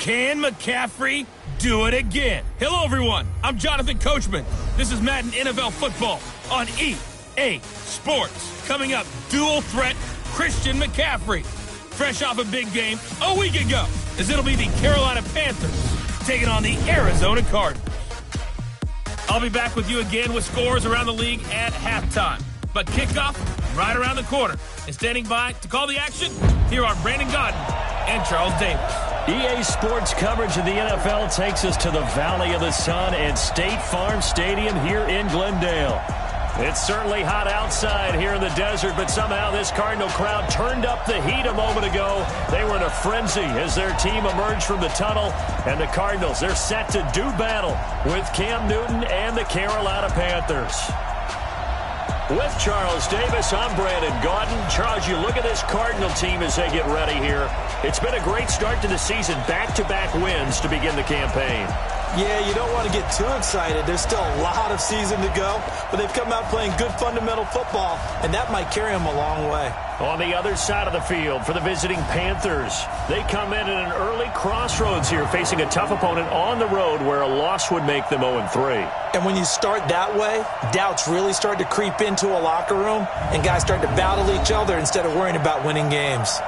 Can McCaffrey do it again? Hello, everyone. I'm Jonathan Coachman. This is Madden NFL Football on EA Sports. Coming up, dual threat Christian McCaffrey. Fresh off a big game a week ago, as it'll be the Carolina Panthers taking on the Arizona Cardinals. I'll be back with you again with scores around the league at halftime. But kickoff right around the corner. And standing by to call the action, here are Brandon Godden and Charles Davis. EA Sports coverage of the NFL takes us to the Valley of the Sun and State Farm Stadium here in Glendale. It's certainly hot outside here in the desert, but somehow this Cardinal crowd turned up the heat a moment ago. They were in a frenzy as their team emerged from the tunnel, and the Cardinals, they're set to do battle with Cam Newton and the Carolina Panthers. With Charles Davis, I'm Brandon Gaudin. Charles, you look at this Cardinal team as they get ready here. It's been a great start to the season, back-to-back wins to begin the campaign. Yeah, you don't want to get too excited. There's still a lot of season to go, but they've come out playing good fundamental football, and that might carry them a long way. On the other side of the field for the visiting Panthers, they come in at an early crossroads here, facing a tough opponent on the road where a loss would make them 0-3. And when you start that way, doubts really start to creep into a locker room, and guys start to battle each other instead of worrying about winning games.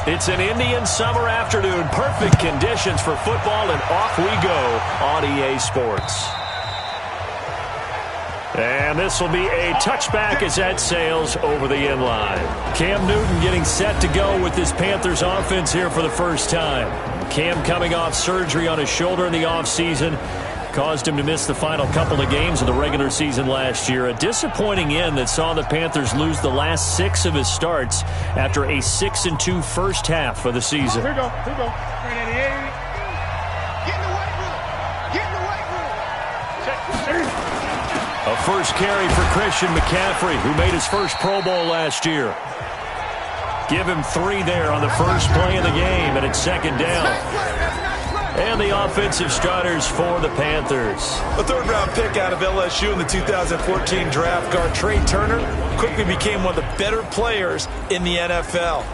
It's an Indian summer afternoon. Perfect conditions for football, and off we go on EA Sports. And this will be a touchback as that sails over the inline. Cam Newton getting set to go with this Panthers offense here for the first time. Cam coming off surgery on his shoulder in the offseason. Caused him to miss the final couple of games of the regular season last year. A disappointing end that saw the Panthers lose the last 6 of his starts after a 6-2 first half of the season. Here we go. Here we go. Get in the weight room. Get in the weight room. A first carry for Christian McCaffrey, who made his first Pro Bowl last year. Give him 3 there on the first play of the game, and it's second down. And the offensive starters for the Panthers. A third-round pick out of LSU in the 2014 draft, guard Trey Turner quickly became one of the better players in the NFL.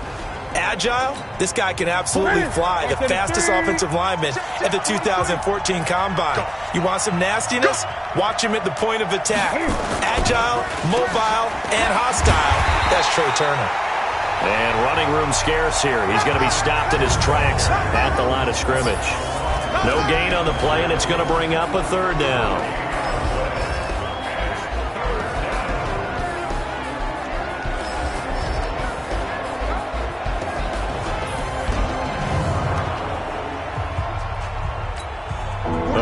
Agile, this guy can absolutely fly. The fastest offensive lineman at the 2014 Combine. You want some nastiness? Watch him at the point of attack. Agile, mobile, and hostile. That's Trey Turner. And running room scarce here. He's going to be stopped in his tracks at the line of scrimmage. No gain on the play, and it's going to bring up a third down.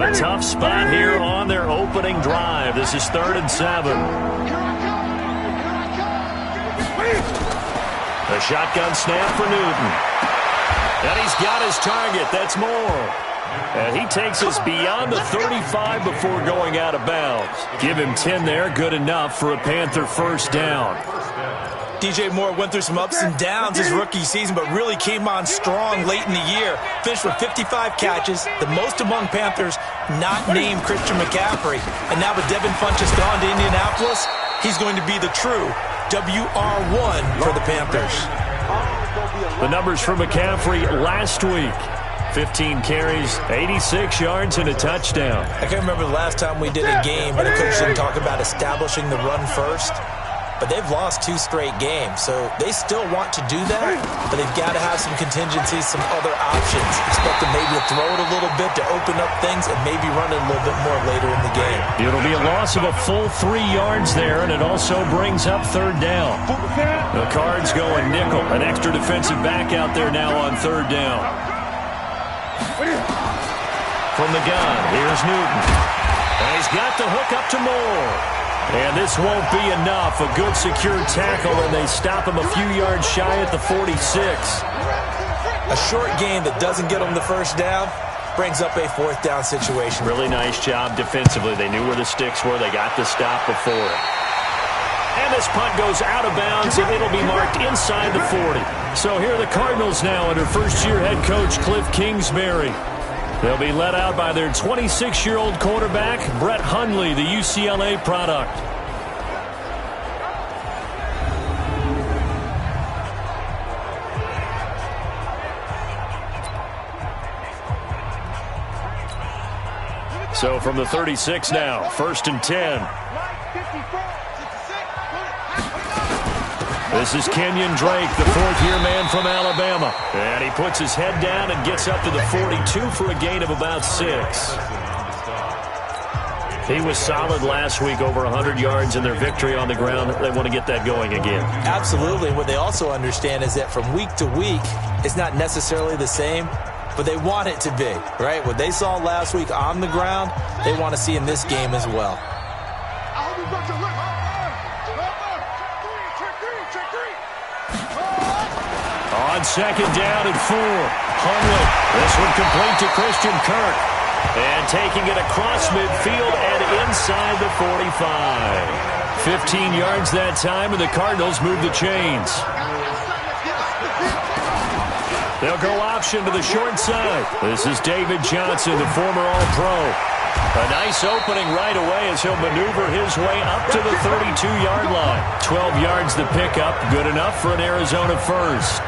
A tough spot here on their opening drive. This is 3rd and 7. A shotgun snap for Newton. And he's got his target. That's Moore. And he takes us beyond the 35 before going out of bounds. Give him 10 there. Good enough for a Panther first down. DJ Moore went through some ups and downs his rookie season, but really came on strong late in the year. Finished with 55 catches, the most among Panthers not named Christian McCaffrey. And now with Devin Funchess gone to Indianapolis, he's going to be the true WR1 for the Panthers. The numbers for McCaffrey last week. 15 carries, 86 yards, and a touchdown. I can't remember the last time we did a game and a coach didn't talk about establishing the run first. But they've lost 2 straight games, so they still want to do that, but they've got to have some contingencies, some other options. Expect them maybe to throw it a little bit to open up things and maybe run it a little bit more later in the game. It'll be a loss of a full 3 yards there, and it also brings up third down. The Cards going nickel, an extra defensive back out there now on third down. From the gun, here's Newton. And he's got the hook up to Moore. And this won't be enough. A good secure tackle, and they stop him a few yards shy at the 46. A short game that doesn't get them the first down brings up a fourth down situation. Really nice job defensively. They knew where the sticks were. They got the stop before it. And this punt goes out of bounds, and it'll be marked inside the 40. So here are the Cardinals now under first-year head coach Cliff Kingsbury. They'll be led out by their 26-year-old quarterback, Brett Hundley, the UCLA product. So from the 36 now, 1st and 10. This is Kenyon Drake, the fourth-year man from Alabama. And he puts his head down and gets up to the 42 for a gain of about 6. He was solid last week, over 100 yards in their victory on the ground. They want to get that going again. Absolutely. What they also understand is that from week to week, it's not necessarily the same, but they want it to be, right? What they saw last week on the ground, they want to see in this game as well. On 2nd down and 4, Hundley. This one complete to Christian Kirk. And taking it across midfield and inside the 45. 15 yards that time, and the Cardinals move the chains. They'll go option to the short side. This is David Johnson, the former All-Pro. A nice opening right away as he'll maneuver his way up to the 32-yard line. 12 yards the pickup, good enough for an Arizona first.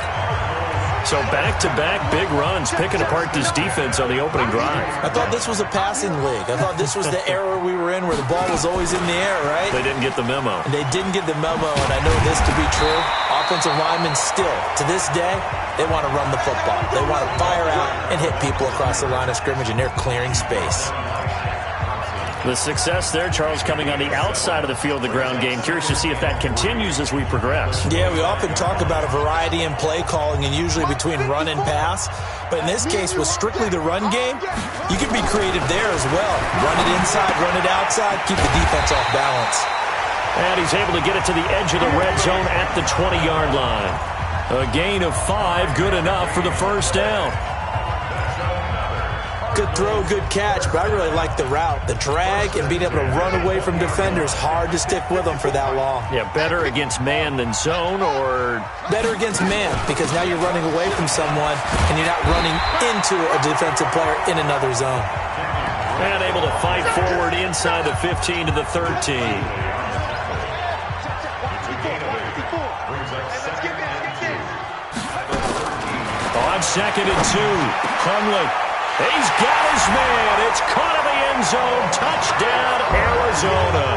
So back-to-back big runs, picking apart this defense on the opening drive. I thought this was a passing league. I thought this was the era we were in where the ball was always in the air, right? They didn't get the memo. And they didn't get the memo, and I know this to be true. Offensive linemen still, to this day, they want to run the football. They want to fire out and hit people across the line of scrimmage, and they're clearing space. The success there, Charles, coming on the outside of the field, the ground game. Curious to see if that continues as we progress. Yeah, we often talk about a variety in play calling and usually between run and pass. But in this case, with strictly the run game, you can be creative there as well. Run it inside, run it outside, keep the defense off balance. And he's able to get it to the edge of the red zone at the 20-yard line. A gain of 5, good enough for the first down. Good throw, good catch, but I really like the route. The drag and being able to run away from defenders, hard to stick with them for that long. Yeah, better against man than zone, or? Better against man, because now you're running away from someone and you're not running into a defensive player in another zone. And able to fight forward inside the 15 to the 13. On 2nd and 2, Hundley. He's got his man. It's caught in the end zone. Touchdown, Arizona.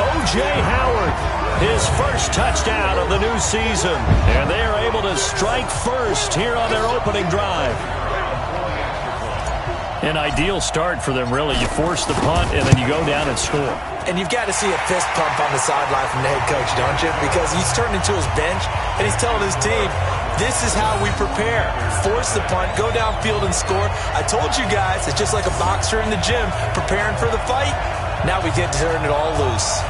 O.J. Howard, his first touchdown of the new season. And they are able to strike first here on their opening drive. An ideal start for them, really. You force the punt, and then you go down and score. And you've got to see a fist pump on the sideline from the head coach, don't you? Because he's turned into his bench, and he's telling his team, this is how we prepare. Force the punt, go downfield and score. I told you guys, it's just like a boxer in the gym preparing for the fight. Now we get to turn it all loose.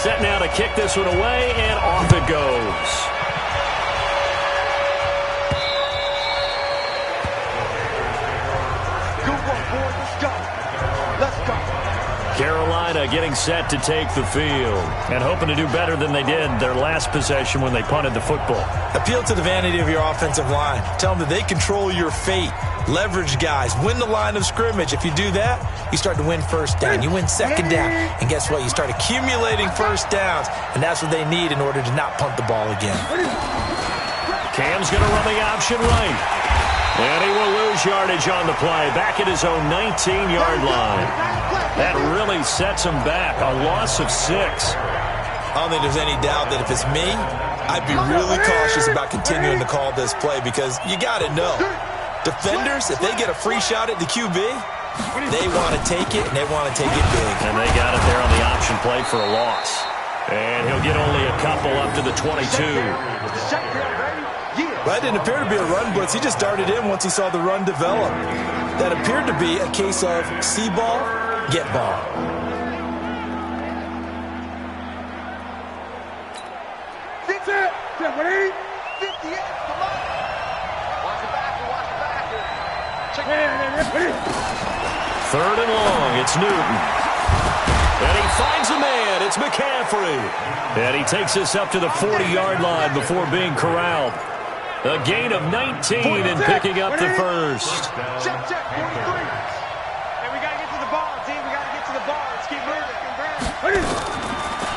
Set now to kick this one away, and off it goes. Carolina getting set to take the field and hoping to do better than they did their last possession when they punted the football. Appeal to the vanity of your offensive line. Tell them that they control your fate. Leverage guys. Win the line of scrimmage. If you do that, you start to win first down. You win second down. And guess what? You start accumulating first downs. And that's what they need in order to not punt the ball again. Cam's going to run the option right. And he will lose yardage on the play. Back at his own 19-yard line. That really sets him back. A loss of 6. I don't think there's any doubt that if it's me, I'd be really cautious about continuing to call this play because you got to know. Defenders, if they get a free shot at the QB, they want to take it, and they want to take it big. And they got it there on the option play for a loss. And he'll get only a couple up to the 22. That didn't appear to be a run blitz. He just darted in once he saw the run develop. That appeared to be a case of see ball, get ball. 58, come on. Watch the back, watch the back. Third and long, it's Newton. And he finds a man, it's McCaffrey. And he takes us up to the 40-yard line before being corralled. A gain of 19 and picking up the first. Check, 43. Hey, we got to get to the ball, team. We got to get to the ball. Let's keep moving.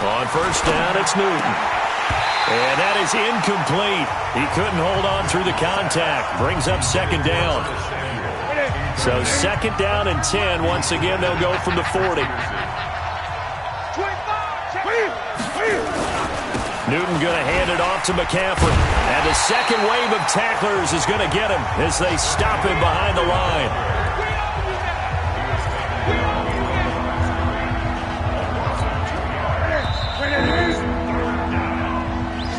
On first down, it's Newton. And that is incomplete. He couldn't hold on through the contact. Brings up second down. So second down and 10. Once again, they'll go from the 40. Newton going to hand it off to McCaffrey. And the second wave of tacklers is going to get him as they stop him behind the line.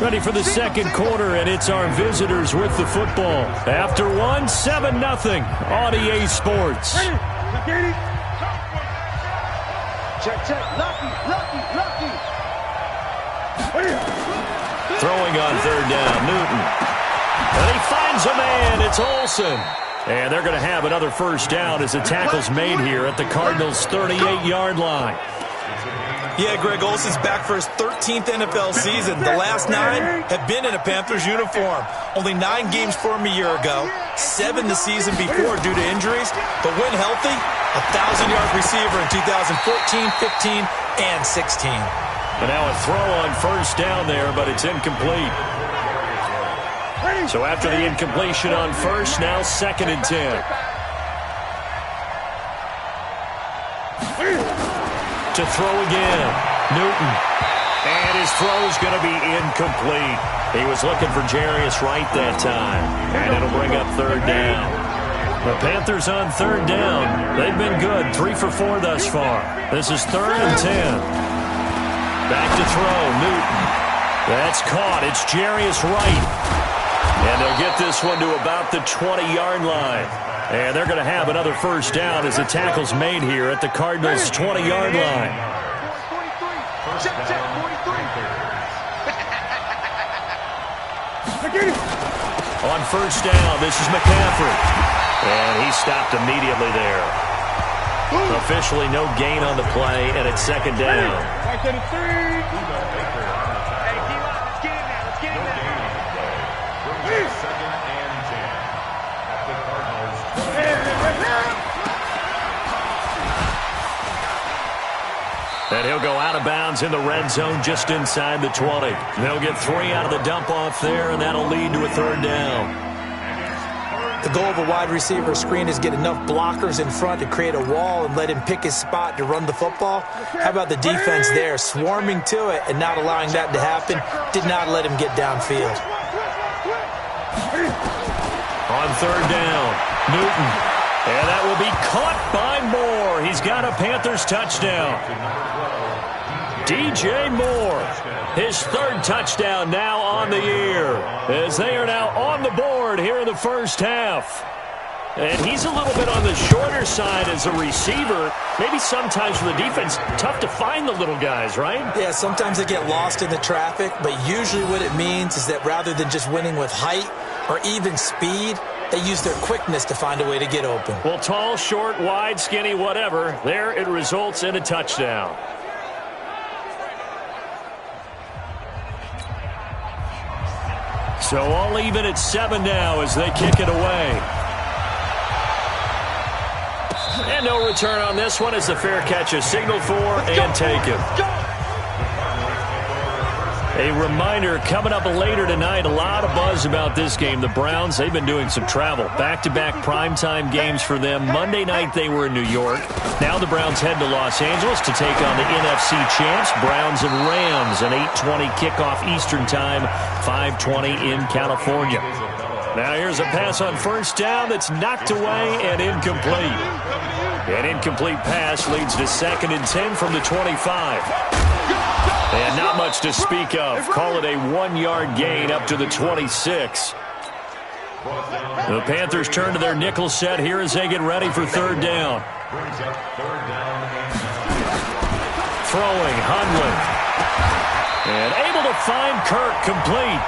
Ready for the second quarter, and it's our visitors with the football. After one, 7-0 on EA Sports. Check. Lucky. Throwing on third down, Newton. And he finds a man, it's Olsen. And they're going to have another first down as the tackle's made here at the Cardinals' 38-yard line. Yeah, Greg Olsen's back for his 13th NFL season. The last 9 have been in a Panthers uniform. Only 9 games for him a year ago, 7 the season before due to injuries. But when healthy, 1,000-yard receiver in 2014, 15, and 16. And now a throw on first down there, but it's incomplete. So after the incompletion on first, now second and 10. To throw again, Newton. And his throw's going to be incomplete. He was looking for Jarius Wright that time. And it'll bring up third down. The Panthers on third down. They've been good, 3 for 4 thus far. This is third and 10. Back to throw, Newton. That's caught. It's Jarius Wright. And they'll get this one to about the 20-yard line. And they're going to have another first down as the tackle's made here at the Cardinals' 20-yard line. Check, 43. On first down, this is McCaffrey. And he stopped immediately there. Officially no gain on the play, and it's second down. Hey, D-line, let's get in there. Let's get in there. Second and 10 at the Cardinals. And he'll go out of bounds in the red zone just inside the 20. They'll get 3 out of the dump-off there, and that'll lead to a third down. The goal of a wide receiver screen is get enough blockers in front to create a wall and let him pick his spot to run the football. How about the defense there, swarming to it and not allowing that to happen? Did not let him get downfield. On third down, Newton. And that will be caught by Moore. He's got a Panthers touchdown. DJ Moore, his third touchdown now on the year, as they are now on the board here in the first half. And he's a little bit on the shorter side as a receiver. Maybe sometimes for the defense, tough to find the little guys, right? Yeah, sometimes they get lost in the traffic, but usually what it means is that rather than just winning with height or even speed, they use their quickness to find a way to get open. Well, tall, short, wide, skinny, whatever, there it results in a touchdown. So all even at 7 now as they kick it away. And no return on this one as the fair catch is signaled for and taken. A reminder, coming up later tonight, a lot of buzz about this game. The Browns, they've been doing some travel. Back-to-back primetime games for them. Monday night they were in New York. Now the Browns head to Los Angeles to take on the NFC champs, Browns and Rams. An 8:20 kickoff Eastern time, 5:20 in California. Now here's a pass on first down that's knocked away and incomplete. An incomplete pass leads to 2nd and 10 from the 25. And not much to speak of. Call it a 1-yard gain up to the 26. The Panthers turn to their nickel set here as they get ready for third down. Throwing, Hundley. And able to find Kirk complete.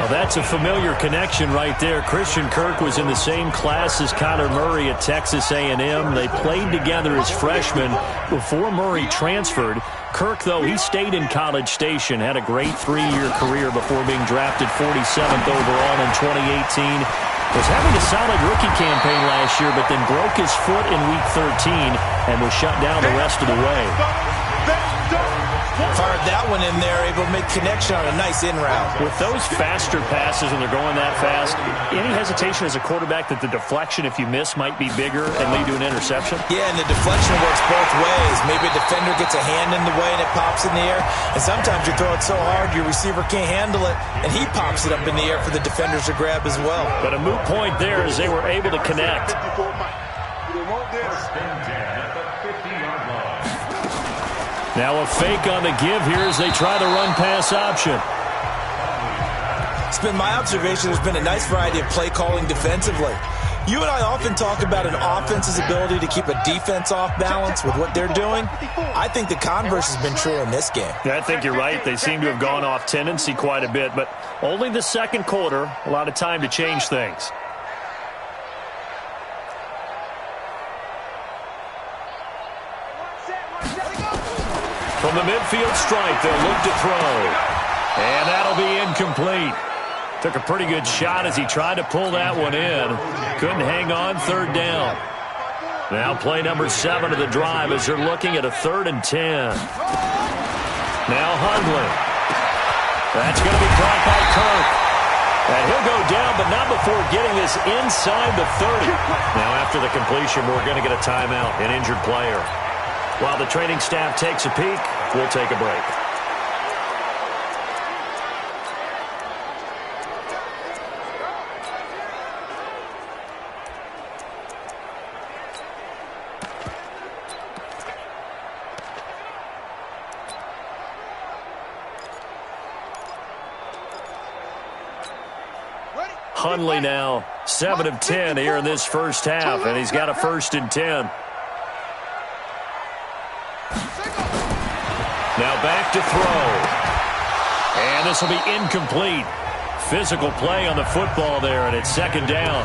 Well, that's a familiar connection right there. Christian Kirk was in the same class as Kyler Murray at Texas A&M. They played together as freshmen before Murray transferred. Kirk, though, he stayed in College Station, had a great 3-year career before being drafted 47th overall in 2018. Was having a solid rookie campaign last year, but then broke his foot in Week 13 and was shut down the rest of the way. Fired that one in there, able to make connection on a nice in route. With those faster passes when they're going that fast, any hesitation as a quarterback that the deflection, if you miss, might be bigger and lead to an interception? Yeah, and the deflection works both ways. Maybe a defender gets a hand in the way and it pops in the air. And sometimes you throw it so hard your receiver can't handle it, and he pops it up in the air for the defenders to grab as well. But a moot point there as they were able to connect. Now a fake on the give here as they try the run-pass option. It's been my observation there's been a nice variety of play calling defensively. You and I often talk about an offense's ability to keep a defense off balance with what they're doing. I think the converse has been true in this game. Yeah, I think you're right. They seem to have gone off tendency quite a bit, but only the second quarter, a lot of time to change things. From the midfield stripe, they'll look to throw. And that'll be incomplete. Took a pretty good shot as he tried to pull that one in. Couldn't hang on, third down. Now play number 7 of the drive as they're looking at a 3rd and 10. Now Hundley. That's going to be caught by Kirk. And he'll go down, but not before getting this inside the 30. Now after the completion, we're going to get a timeout, an injured player. While the training staff takes a peek, we'll take a break. Hundley now 7 of 10 here in this first half, and he's got a 1st and 10. Now back to throw. And this will be incomplete. Physical play on the football there, and it's 2nd down.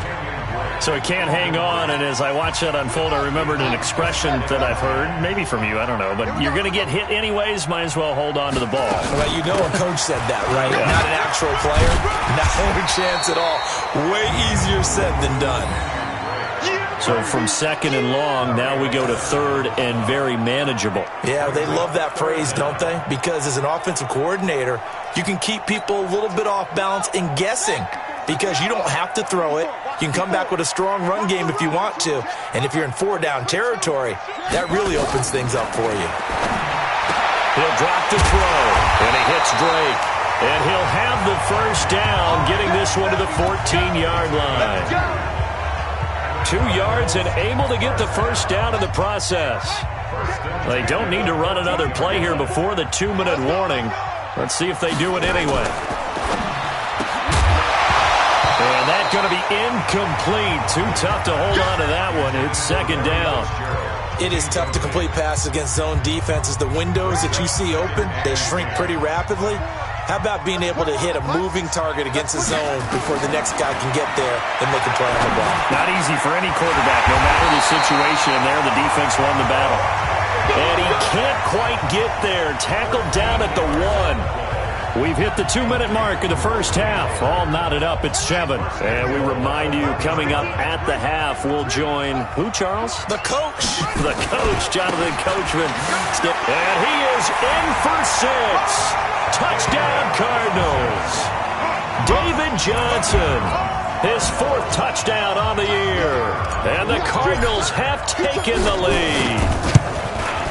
So he can't hang on, and as I watch that unfold, I remembered an expression that I've heard, maybe from you, I don't know, but you're going to get hit anyways, might as well hold on to the ball. Well, you know a coach said that, right? Yeah. Not an actual player. Not a chance at all. Way easier said than done. So from 2nd and long, now we go to 3rd and very manageable. Yeah, they love that phrase, don't they? Because as an offensive coordinator, you can keep people a little bit off balance and guessing because you don't have to throw it. You can come back with a strong run game if you want to. And if you're in 4-down territory, that really opens things up for you. He'll drop the throw, and he hits Drake. And he'll have the 1st down, getting this one to the 14-yard line. 2 yards and able to get the 1st down in the process. They don't need to run another play here before the 2-minute warning. Let's see if they do it anyway. And that's going to be incomplete. Too tough to hold on to that one. It's 2nd down. It is tough to complete passes against zone defenses. The windows that you see open, they shrink pretty rapidly. How about being able to hit a moving target against the zone before the next guy can get there and make a play on the ball? Not easy for any quarterback, no matter the situation. And there, the defense won the battle. And he can't quite get there. Tackled down at the 1. We've hit the 2-minute mark of the first half. All knotted up at 7. And we remind you, coming up at the half, we'll join who, Charles? The coach. The coach, Jonathan Coachman. And he is in for 6. Touchdown, Cardinals. David Johnson, his 4th touchdown on the year. And the Cardinals have taken the lead.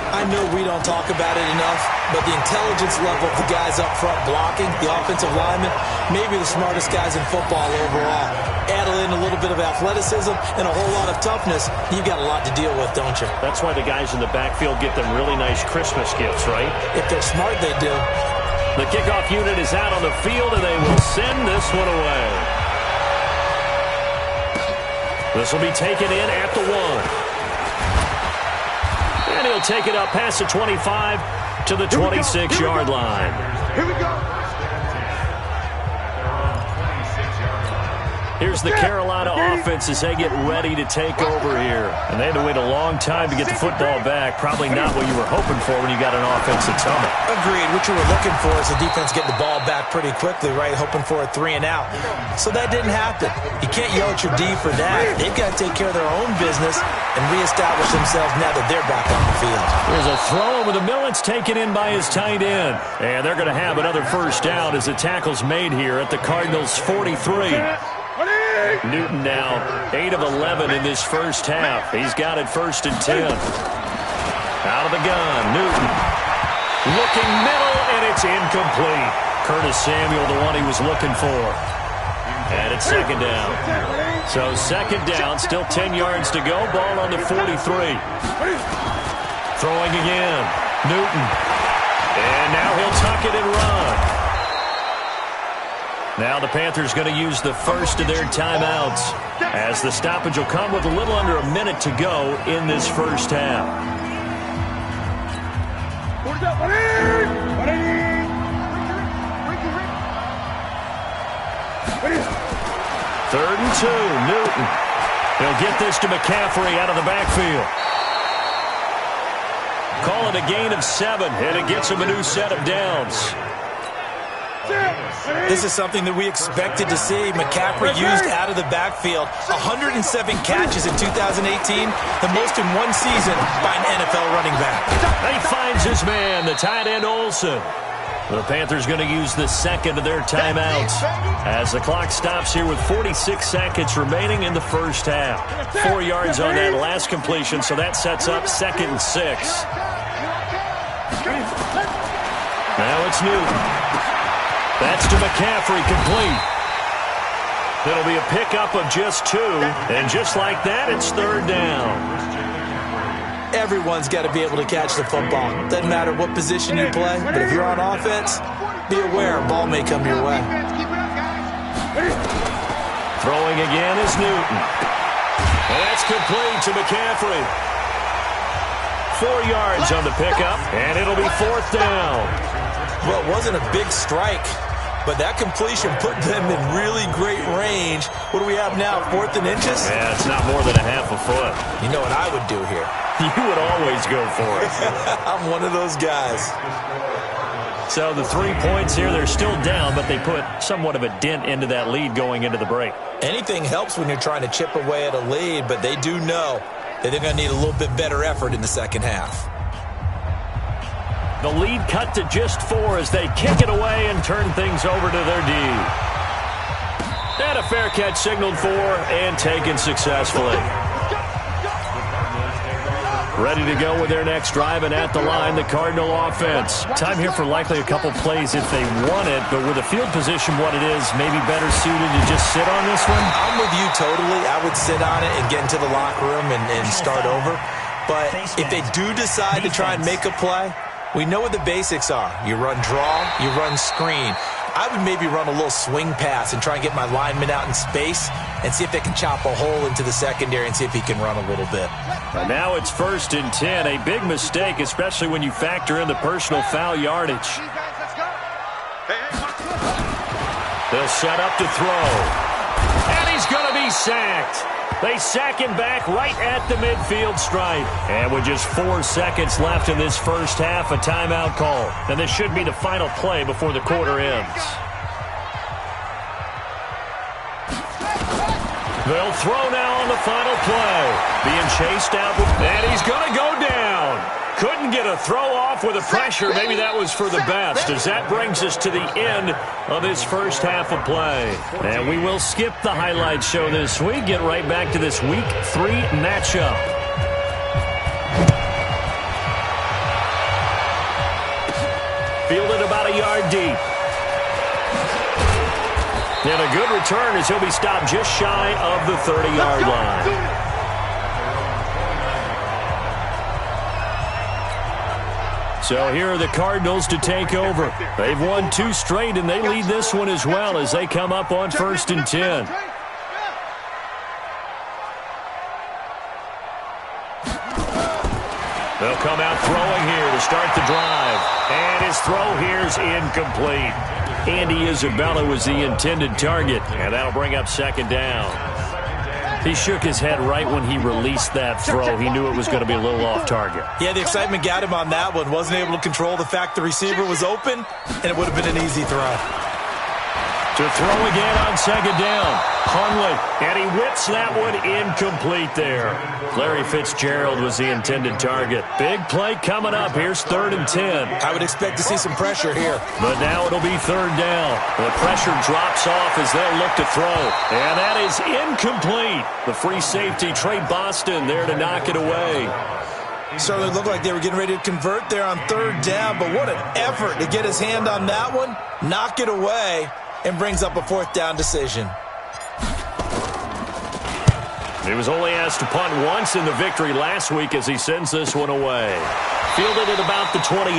I know we don't talk about it enough, but the intelligence level of the guys up front blocking, the offensive linemen, maybe the smartest guys in football overall. Add in a little bit of athleticism and a whole lot of toughness, you've got a lot to deal with, don't you? That's why the guys in the backfield get them really nice Christmas gifts, right? If they're smart, they do. The kickoff unit is out on the field, and they will send this one away. This will be taken in at the 1. And he'll take it up past the 25 to the 26-yard line. Here we go. Here's the Carolina offense as they get ready to take over here. And they had to wait a long time to get the football back. Probably not what you were hoping for when you got an offense that's humming. Agreed. What you were looking for is the defense getting the ball back pretty quickly, right? Hoping for a 3 and out. So that didn't happen. You can't yell at your D for that. They've got to take care of their own business and reestablish themselves now that they're back on the field. There's a throw over the middle. It's taken in by his tight end. And they're going to have another first down as the tackle's made here at the Cardinals' 43. Newton now 8 of 11 in this first half. He's got it 1st and 10. Out of the gun, Newton. Looking middle, and it's incomplete. Curtis Samuel, the one he was looking for. And it's 2nd down. So 2nd down, still 10 yards to go. Ball on the 43. Throwing again, Newton. And now he'll tuck it and run. Now the Panthers going to use the first of their timeouts as the stoppage will come with a little under a minute to go in this first half. 3rd and 2, Newton. He'll get this to McCaffrey out of the backfield. Call it a gain of 7, and it gets him a new set of downs. This is something that we expected to see. McCaffrey used out of the backfield. 107 catches in 2018, the most in one season by an NFL running back. He finds his man, the tight end Olsen. The Panthers going to use the second of their timeouts as the clock stops here with 46 seconds remaining in the first half. 4 yards on that last completion, so that sets up 2nd and 6. Now it's Newton. That's to McCaffrey, complete. It'll be a pickup of just 2, and just like that, it's 3rd down. Everyone's got to be able to catch the football. Doesn't matter what position you play, but if you're on offense, be aware a ball may come your way. Throwing again is Newton. And that's complete to McCaffrey. 4 yards on the pickup, and it'll be 4th down. Well, it wasn't a big strike, but that completion put them in really great range. What do we have now, 4th and inches? Yeah, it's not more than a half a foot. You know what I would do here? You would always go for it. I'm one of those guys. So the 3 points here, they're still down, but they put somewhat of a dent into that lead going into the break. Anything helps when you're trying to chip away at a lead, but they do know that they're going to need a little bit better effort in the second half. The lead cut to just 4 as they kick it away and turn things over to their D. And a fair catch signaled for and taken successfully. Ready to go with their next drive, and at the line, the Cardinal offense. Time here for likely a couple plays if they want it, but with the field position what it is, maybe better suited to just sit on this one? I'm with you totally. I would sit on it and get into the locker room and start over. But if they do decide to try and make a play, we know what the basics are. You run draw, you run screen. I would maybe run a little swing pass and try and get my lineman out in space and see if they can chop a hole into the secondary and see if he can run a little bit. And now it's 1st and 10. A big mistake, especially when you factor in the personal foul yardage. They'll set up to throw. And he's going to be sacked. They sack him back right at the midfield stripe. And with just 4 seconds left in this first half, a timeout call. And this should be the final play before the quarter ends. They'll throw now on the final play. Being chased out, and he's going to go down. Couldn't get a throw off with the pressure. Maybe that was for the best, as that brings us to the end of this first half of play. And we will skip the highlight show this week. Get right back to this Week 3 matchup. Fielded about a yard deep. And a good return as he'll be stopped just shy of the 30-yard line. So here are the Cardinals to take over. They've won 2 straight, and they lead this one as well as they come up on 1st and 10. They'll come out throwing here to start the drive. And his throw here is incomplete. Andy Isabella was the intended target, and that'll bring up second down. He shook his head right when he released that throw. He knew it was going to be a little off target. Yeah, the excitement got him on that one. Wasn't able to control the fact the receiver was open, and it would have been an easy throw. To throw again on second down. Hundley, and he whips that one incomplete there. Larry Fitzgerald was the intended target. Big play coming up. Here's 3rd and 10. I would expect to see some pressure here. But now it'll be 3rd down. The pressure drops off as they'll look to throw. And that is incomplete. The free safety, Trey Boston, there to knock it away. Certainly looked like they were getting ready to convert there on 3rd down, but what an effort to get his hand on that one, knock it away, and brings up a 4th down decision. He was only asked to punt once in the victory last week as he sends this one away. Fielded at about the 28.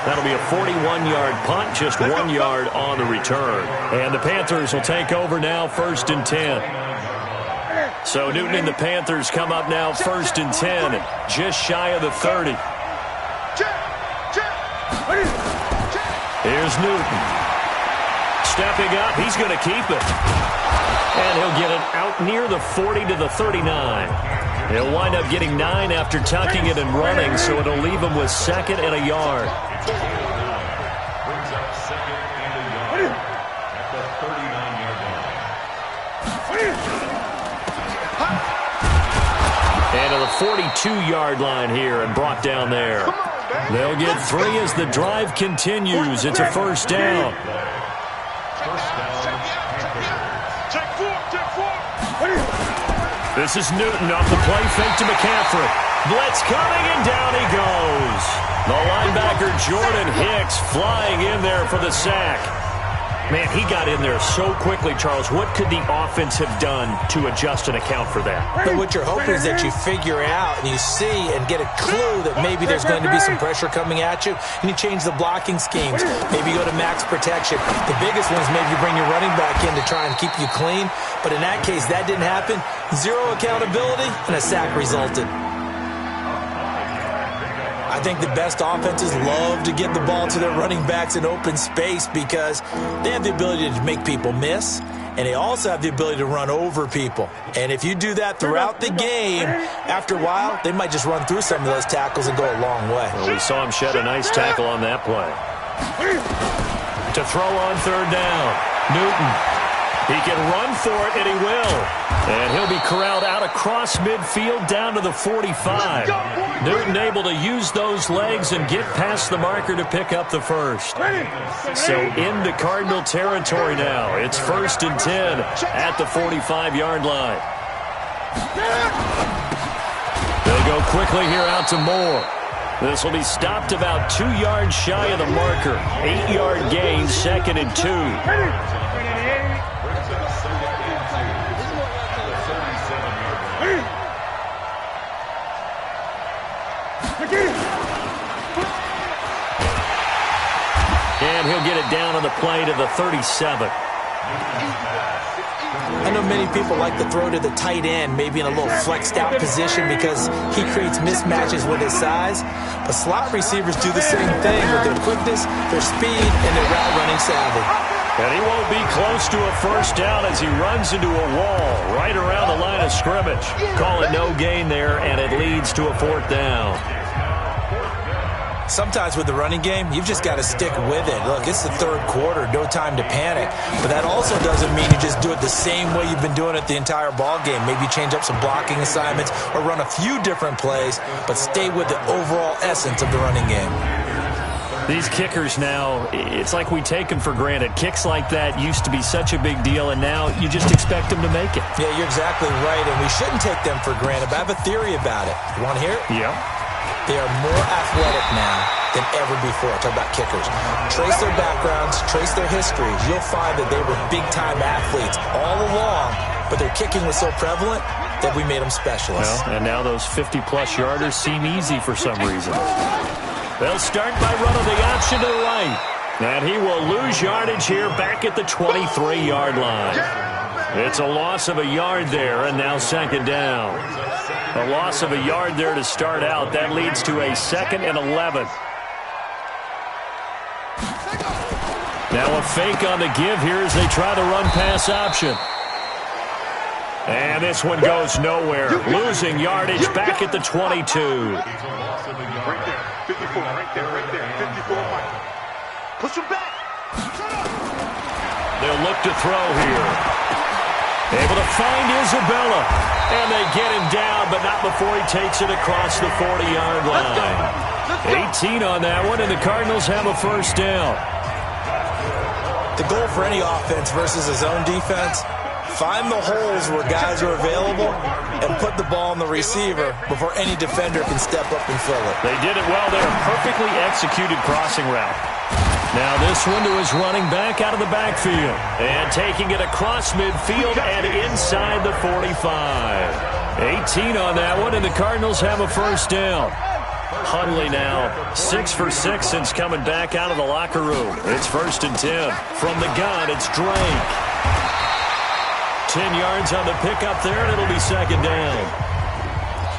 That'll be a 41-yard punt, just 1 yard on the return. And the Panthers will take over now, 1st and 10. So Newton and the Panthers come up now 1st and 10, just shy of the 30. Here's Newton. Stepping up, he's going to keep it. And he'll get it out near the 40 to the 39. He'll wind up getting 9 after tucking it and running, so it'll leave him with 2nd and a yard. Brings up 2nd and a yard at the 39-yard line. And to the 42-yard line here and brought down there. They'll get 3 as the drive continues. It's a 1st down. This is Newton off the play fake to McCaffrey. Blitz coming, and down he goes. The linebacker Jordan Hicks flying in there for the sack. Man, he got in there so quickly, Charles. What could the offense have done to adjust and account for that? But what you're hoping is that you figure out and you see and get a clue that maybe there's going to be some pressure coming at you, and you change the blocking schemes. Maybe you go to max protection. The biggest one is maybe you bring your running back in to try and keep you clean. But in that case, that didn't happen. 0 accountability, and a sack resulted. I think the best offenses love to get the ball to their running backs in open space because they have the ability to make people miss, and they also have the ability to run over people. And if you do that throughout the game, after a while, they might just run through some of those tackles and go a long way. Well, we saw him shed a nice tackle on that play. To throw on 3rd down, Newton. He can run for it, and he will. And he'll be corralled out across midfield down to the 45. Newton able to use those legs and get past the marker to pick up the 1st. So into Cardinal territory now. It's 1st and 10 at the 45-yard line. They'll go quickly here out to Moore. This will be stopped about 2 yards shy of the marker. 8-yard gain, 2nd and 2. And he'll get it down on the play to the 37. I know many people like to throw to the tight end, maybe in a little flexed out position because he creates mismatches with his size. But slot receivers do the same thing with their quickness, their speed, and their route running savvy. And he won't be close to a 1st down as he runs into a wall right around the line of scrimmage. Call it no gain there, and it leads to a 4th down. Sometimes with the running game, you've just got to stick with it. Look, it's the 3rd quarter, no time to panic. But that also doesn't mean you just do it the same way you've been doing it the entire ball game. Maybe change up some blocking assignments or run a few different plays, but stay with the overall essence of the running game. These kickers now, it's like we take them for granted. Kicks like that used to be such a big deal, and now you just expect them to make it. Yeah, you're exactly right, and we shouldn't take them for granted. But I have a theory about it. You want to hear it? Yeah. They are more athletic now than ever before. Talk about kickers. Trace their backgrounds, trace their histories. You'll find that they were big-time athletes all along, but their kicking was so prevalent that we made them specialists. Well, and now those 50-plus yarders seem easy for some reason. They'll start by running the option to the right. And he will lose yardage here back at the 23-yard line. It's a loss of a yard there, and now 2nd down. A loss of a yard there to start out. That leads to a 2nd and 11. Now a fake on the give here as they try the run-pass option. And this one goes nowhere. Losing yardage back at the 22. Right there, 54, right there, 54, Mike. Push him back. They'll look to throw here. Able to find Isabella. And they get him down, but not before he takes it across the 40-yard line. 18 on that one, and the Cardinals have a first down. The goal for any offense versus his own defense, find the holes where guys are available and put the ball on the receiver before any defender can step up and fill it. They did it well there. Perfectly executed crossing route. Now this one to his running back out of the backfield. And taking it across midfield and inside the 45. 18 on that one, and the Cardinals have a first down. Hundley now 6 for 6 since coming back out of the locker room. It's 1st and 10. From the gun, it's Drake. 10 yards on the pickup there, and it'll be 2nd down.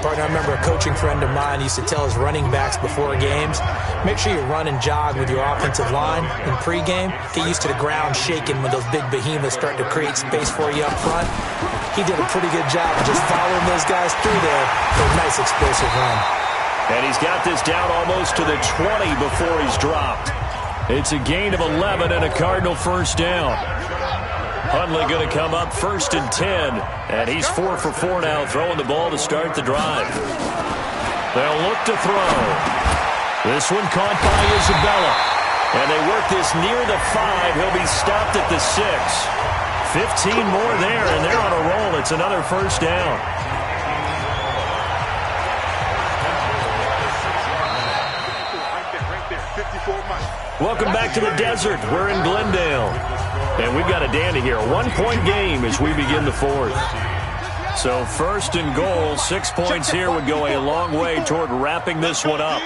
Partner, I remember a coaching friend of mine used to tell his running backs before games, make sure you run and jog with your offensive line in pregame. Get used to the ground shaking when those big behemoths start to create space for you up front. He did a pretty good job of just following those guys through there for a nice explosive run. And he's got this down almost to the 20 before he's dropped. It's a gain of 11 and a Cardinal first down. Hundley going to come up 1st and 10. And he's 4 for 4 now, throwing the ball to start the drive. They'll look to throw. This one caught by Isabella. And they work this near the 5. He'll be stopped at the 6. 15 more there, and they're on a roll. It's another first down. Welcome back to the desert. We're in Glendale. And we've got a dandy here. A 1-point game as we begin the 4th. So 1st and goal, 6 points here would go a long way toward wrapping this one up.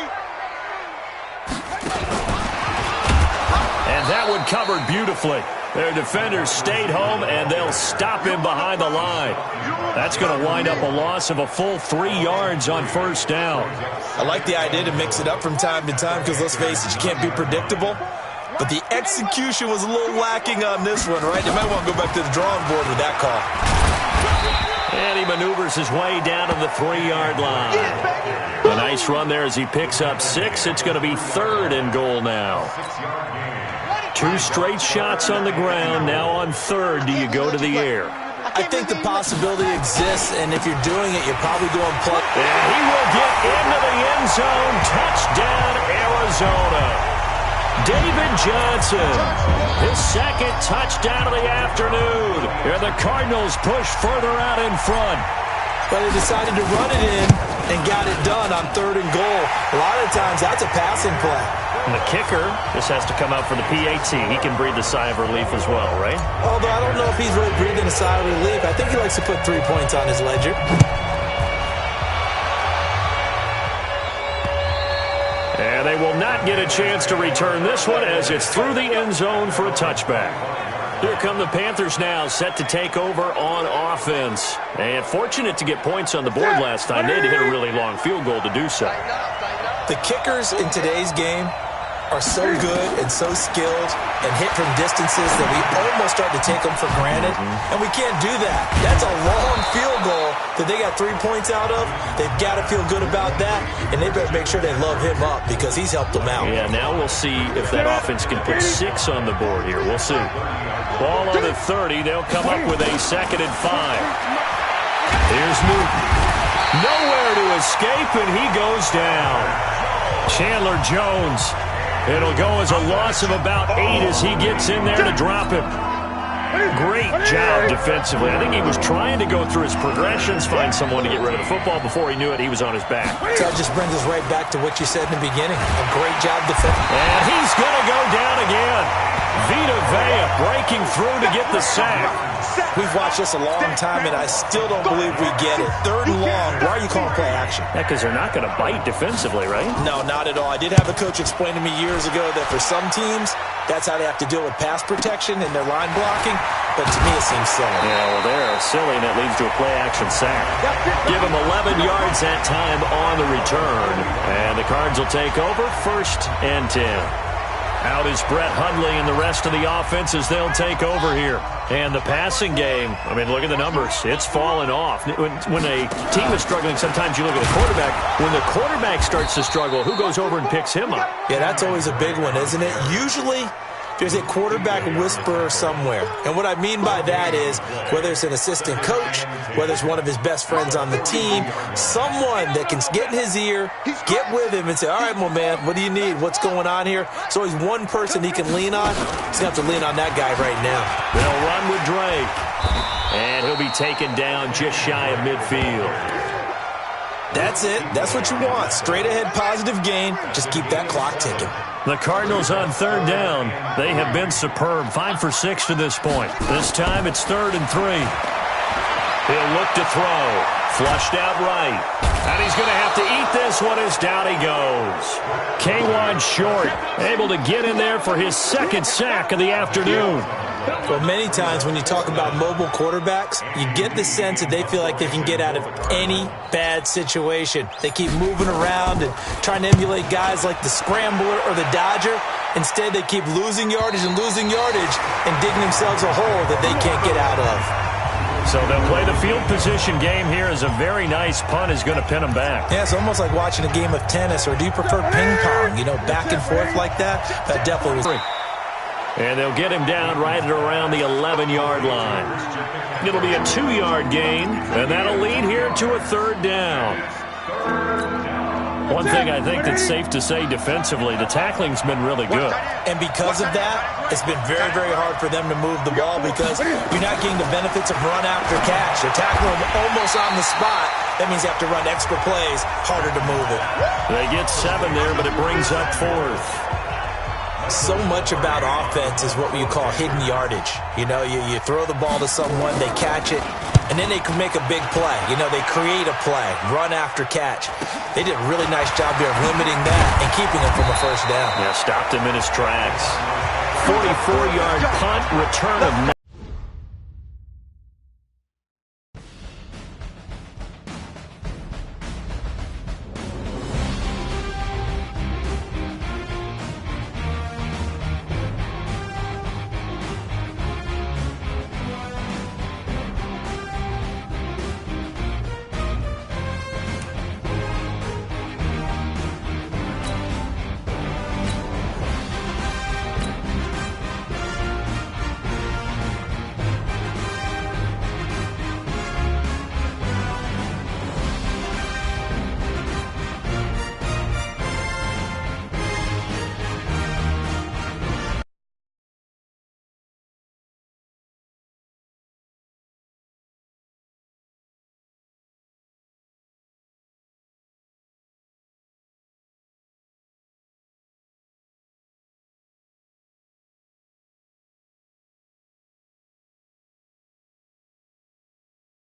And that one covered beautifully. Their defenders stayed home, and they'll stop him behind the line. That's going to wind up a loss of a full 3 yards on first down. I like the idea to mix it up from time to time because, let's face it, you can't be predictable. But the execution was a little lacking on this one, right? You might want to go back to the drawing board with that call. And he maneuvers his way down to the 3-yard line. A nice run there as he picks up 6. It's going to be 3rd and goal now. 2 straight shots on the ground. Now on 3rd, do you go to the air? I think the possibility exists, and if you're doing it, you're probably going to play. And he will get into the end zone. Touchdown, Arizona. David Johnson, his 2nd touchdown of the afternoon. And the Cardinals push further out in front. But they decided to run it in and got it done on 3rd and goal. A lot of times, that's a passing play. And the kicker, this has to come out for the PAT. He can breathe a sigh of relief as well, right? Although I don't know if he's really breathing a sigh of relief. I think he likes to put 3 points on his ledger. And they will not get a chance to return this one as it's through the end zone for a touchback. Here come the Panthers now, set to take over on offense. And fortunate to get points on the board last time. They had to hit a really long field goal to do so. The kickers in today's game are so good and so skilled and hit from distances that we almost start to take them for granted. And we can't do that. That's a long field goal that they got 3 points out of. They've got to feel good about that, and they better make sure they love him up because he's helped them out. Yeah, now we'll see if that offense can put 6 on the board here. We'll see. Ball on the 30. They'll come up with a 2nd and 5. Here's Newton. Nowhere to escape, and he goes down. Chandler Jones. It'll go as a loss of about 8 as he gets in there to drop him. Great job defensively. I think he was trying to go through his progressions, find someone to get rid of the football. Before he knew it, he was on his back. So that just brings us right back to what you said in the beginning. A great job defending. And he's going to go down again. Vita Vea breaking through to get the sack. We've watched this a long time, and I still don't believe we get it. 3rd and long. Why are you calling play action? Yeah, because they're not going to bite defensively, right? No, not at all. I did have a coach explain to me years ago that for some teams, that's how they have to deal with pass protection and their line blocking. But to me, it seems silly. Yeah, well, they're silly, and that leads to a play-action sack. Give them 11 yards that time on the return. And the Cards will take over 1st and 10. Out is Brett Hundley and the rest of the offense as they'll take over here. And the passing game, I mean, look at the numbers. It's fallen off. When a team is struggling, sometimes you look at the quarterback. When the quarterback starts to struggle, who goes over and picks him up? Yeah, that's always a big one, isn't it? Usually, there's a quarterback whisperer somewhere. And what I mean by that is, whether it's an assistant coach, whether it's one of his best friends on the team, someone that can get in his ear, get with him and say, all right, my man, what do you need? What's going on here? So he's one person he can lean on. He's going to have to lean on that guy right now. They'll run with Drake. And he'll be taken down just shy of midfield. That's it. That's what you want. Straight ahead positive gain. Just keep that clock ticking. The Cardinals on 3rd down. They have been superb. 5 for 6 to this point. This time it's 3rd and 3. He'll look to throw. Flushed out right. And he's going to have to eat this one as down he goes. K1 Short able to get in there for his 2nd sack of the afternoon. Well, many times when you talk about mobile quarterbacks, you get the sense that they feel like they can get out of any bad situation. They keep moving around and trying to emulate guys like the Scrambler or the Dodger. Instead, they keep losing yardage and digging themselves a hole that they can't get out of. So they'll play the field position game here as a very nice punt is going to pin them back. Yeah, it's almost like watching a game of tennis, or do you prefer ping pong? You know, back and forth like that? That definitely was... And they'll get him down right at around the 11-yard line. It'll be a 2-yard gain, and that'll lead here to a 3rd down. One thing I think that's safe to say defensively, the tackling's been really good. And because of that, it's been very, very hard for them to move the ball because you're not getting the benefits of run after catch. They're tackling them almost on the spot. That means you have to run extra plays, harder to move it. They get 7 there, but it brings up 4th. So much about offense is what you call hidden yardage. You know, you throw the ball to someone, they catch it, and then they can make a big play. You know, they create a play, run after catch. They did a really nice job there of limiting that and keeping him from a 1st down. Yeah, stopped him in his tracks. 44-yard punt, return of